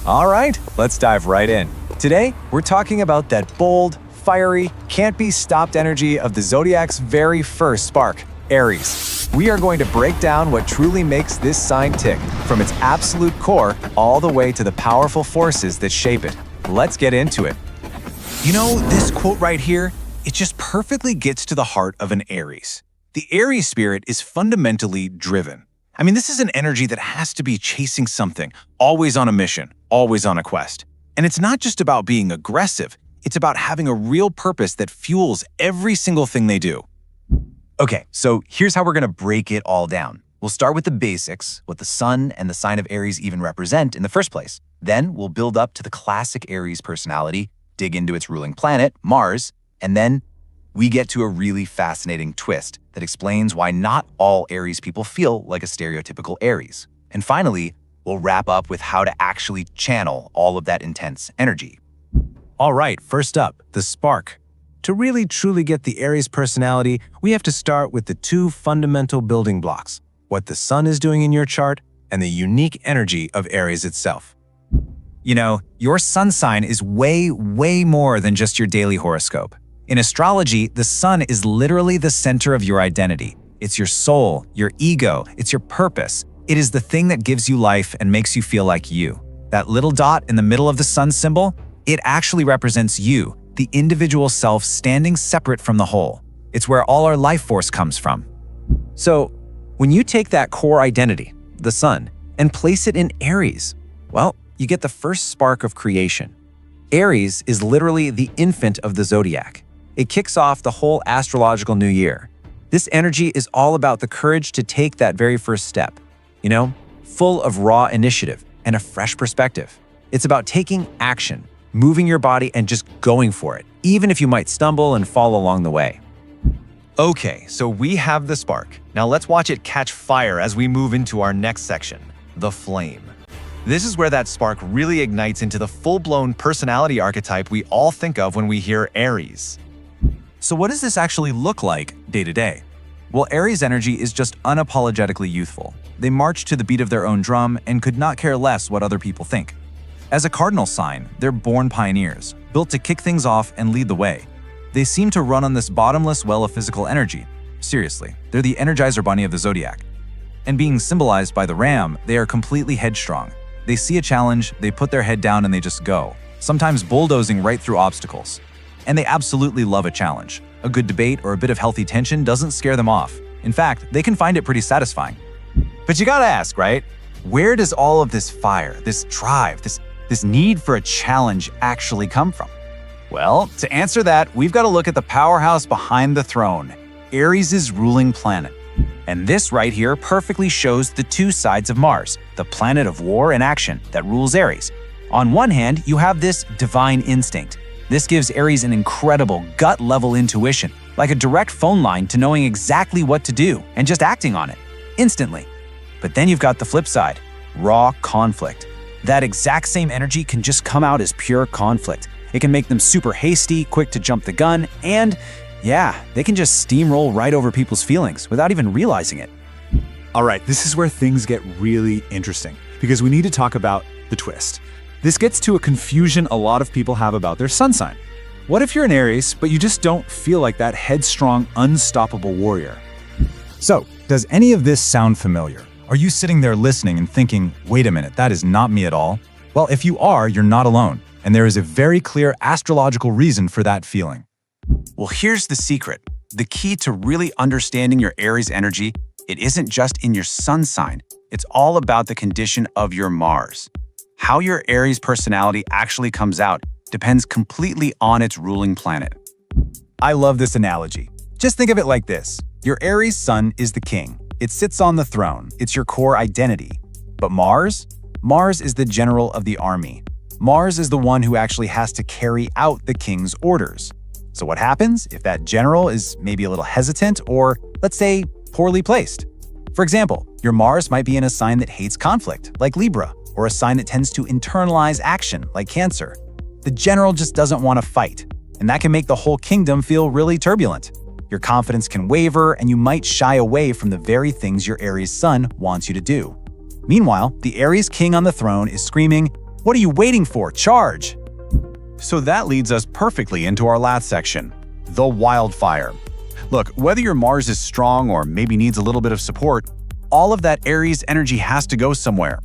All right, let's dive right in. Today, we're talking about that bold, fiery, can't-be-stopped energy of the Zodiac's very first spark, Aries. We are going to break down what truly makes this sign tick, from its absolute core all the way to the powerful forces that shape it. Let's get into it. You know, this quote right here, it just perfectly gets to the heart of an Aries. The Aries spirit is fundamentally driven. I mean, this is an energy that has to be chasing something, always on a mission, always on a quest. And it's not just about being aggressive, it's about having a real purpose that fuels every single thing they do. Okay, so here's how we're gonna break it all down. We'll start with the basics, what the sun and the sign of Aries even represent in the first place. Then we'll build up to the classic Aries personality, dig into its ruling planet, Mars, and then we get to a really fascinating twist that explains why not all Aries people feel like a stereotypical Aries. And finally, we'll wrap up with how to actually channel all of that intense energy. All right, first up, the spark. To really truly get the Aries personality, we have to start with the two fundamental building blocks, what the sun is doing in your chart and the unique energy of Aries itself. You know, your sun sign is way more than just your daily horoscope. In astrology, the sun is literally the center of your identity. It's your soul, your ego, it's your purpose. It is the thing that gives you life and makes you feel like you. That little dot in the middle of the sun symbol, it actually represents you, the individual self standing separate from the whole. It's where all our life force comes from. So, when you take that core identity, the sun, and place it in Aries, well, you get the first spark of creation. Aries is literally the infant of the Zodiac. It kicks off the whole astrological new year. This energy is all about the courage to take that very first step, you know, full of raw initiative and a fresh perspective. It's about taking action, moving your body and just going for it, even if you might stumble and fall along the way. Okay, so we have the spark. Now let's watch it catch fire as we move into our next section, the flame. This is where that spark really ignites into the full-blown personality archetype we all think of when we hear Aries. So what does this actually look like day to day? Well, Aries energy is just unapologetically youthful. They march to the beat of their own drum and could not care less what other people think. As a cardinal sign, they're born pioneers, built to kick things off and lead the way. They seem to run on this bottomless well of physical energy. Seriously, they're the Energizer Bunny of the Zodiac. And being symbolized by the ram, they are completely headstrong. They see a challenge, they put their head down and they just go, sometimes bulldozing right through obstacles. And they absolutely love a challenge. A good debate or a bit of healthy tension doesn't scare them off. In fact, they can find it pretty satisfying. But you gotta ask, right? Where does all of this fire, this drive, this need for a challenge actually come from? Well, to answer that, we've got to look at the powerhouse behind the throne, Aries' ruling planet. And this right here perfectly shows the two sides of Mars, the planet of war and action that rules Aries. On one hand, you have this divine instinct. This gives Aries an incredible gut-level intuition, like a direct phone line to knowing exactly what to do and just acting on it, instantly. But then you've got the flip side, raw conflict. That exact same energy can just come out as pure conflict. It can make them super hasty, quick to jump the gun, and yeah, they can just steamroll right over people's feelings without even realizing it. All right, this is where things get really interesting because we need to talk about the twist. This gets to a confusion a lot of people have about their sun sign. What if you're an Aries, but you just don't feel like that headstrong, unstoppable warrior? So, does any of this sound familiar? Are you sitting there listening and thinking, wait a minute, that is not me at all? Well, if you are, you're not alone, and there is a very clear astrological reason for that feeling. Well, here's the secret. The key to really understanding your Aries energy, it isn't just in your sun sign. It's all about the condition of your Mars. How your Aries personality actually comes out depends completely on its ruling planet. I love this analogy. Just think of it like this. Your Aries sun is the king. It sits on the throne. It's your core identity. But Mars? Mars is the general of the army. Mars is the one who actually has to carry out the king's orders. So what happens if that general is maybe a little hesitant or, let's say, poorly placed? For example, your Mars might be in a sign that hates conflict, like Libra, or a sign that tends to internalize action, like Cancer. The general just doesn't want to fight, and that can make the whole kingdom feel really turbulent. Your confidence can waver, and you might shy away from the very things your Aries sun wants you to do. Meanwhile, the Aries king on the throne is screaming, What are you waiting for? Charge! So that leads us perfectly into our last section, the wildfire. Look, whether your Mars is strong or maybe needs a little bit of support, all of that Aries energy has to go somewhere.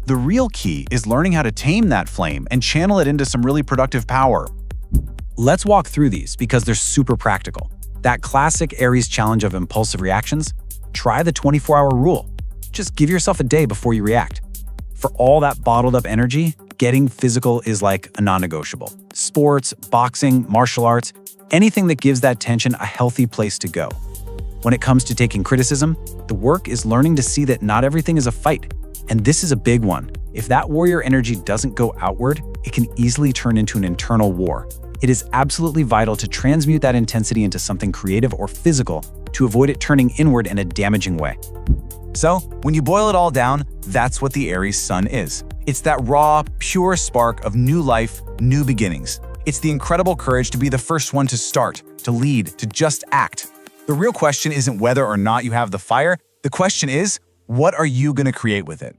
The real key is learning how to tame that flame and channel it into some really productive power. Let's walk through these because they're super practical. That classic Aries challenge of impulsive reactions? Try the 24-hour rule. Just give yourself a day before you react. For all that bottled up energy, getting physical is like a non-negotiable. Sports, boxing, martial arts, anything that gives that tension a healthy place to go. When it comes to taking criticism, the work is learning to see that not everything is a fight. And this is a big one. If that warrior energy doesn't go outward, it can easily turn into an internal war. It is absolutely vital to transmute that intensity into something creative or physical to avoid it turning inward in a damaging way. So, when you boil it all down, that's what the Aries Sun is. It's that raw, pure spark of new life, new beginnings. It's the incredible courage to be the first one to start, to lead, to just act. The real question isn't whether or not you have the fire. The question is, what are you going to create with it?